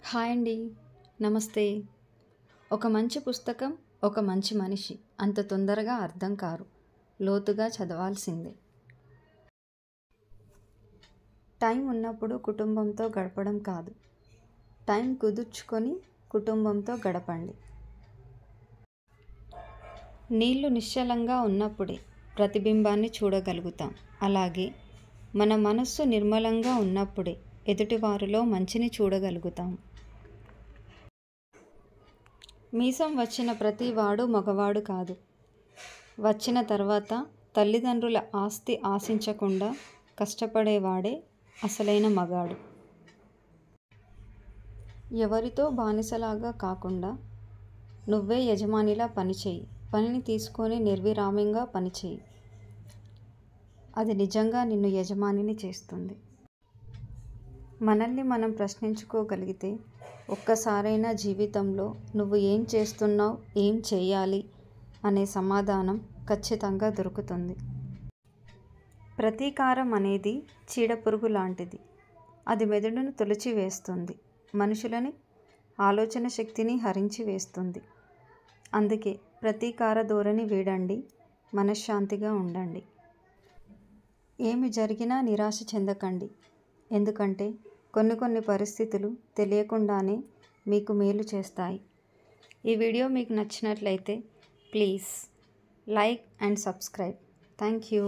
Hi అండి. నమస్తే. ఒక మంచి పుస్తకం, ఒక మంచి మనిషి అంత తొందరగా అర్థం కారు. లోతుగా చదవాల్సిందే. టైం ఉన్నప్పుడు కుటుంబంతో గడపడం కాదు, టైం కుదుర్చుకొని కుటుంబంతో గడపండి. నీళ్లు నిశ్చలంగా ఉన్నప్పుడే ప్రతిబింబాన్ని చూడగలుగుతాం. అలాగే మన మనస్సు నిర్మలంగా ఉన్నప్పుడే ఎదుటివారిలో మంచిని చూడగలుగుతాం. మీసం వచ్చిన ప్రతి వాడు మగవాడు కాదు. వచ్చిన తర్వాత తల్లిదండ్రుల ఆస్తి ఆశించకుండా కష్టపడేవాడే అసలైన మగాడు. ఎవరితో బానిసలాగా కాకుండా నువ్వే యజమానిలా పనిచేయి. పనిని తీసుకొని నిర్విరామంగా పనిచేయి. అది నిజంగా నిన్ను యజమానిని చేస్తుంది. మనల్ని మనం ప్రశ్నించుకోగలిగితే ఒక్కసారైనా జీవితంలో నువ్వు ఏం చేస్తున్నావు, ఏం చేయాలి అనే సమాధానం ఖచ్చితంగా దొరుకుతుంది. ప్రతీకారం అనేది చీడపురుగు లాంటిది. అది మెదడును తొలిచివేస్తుంది, మనుషులని ఆలోచన శక్తిని హరించి వేస్తుంది. అందుకే ప్రతీకార ధోరణి వీడండి, మనశ్శాంతిగా ఉండండి. ఏమి జరిగినా నిరాశ చెందకండి. ఎందుకంటే కొన్ని పరిస్థితులు తెలియకుండానే మీకు మేలు చేస్తాయి. ఈ వీడియో మీకు నచ్చినట్లయితే please like and subscribe. Thank you.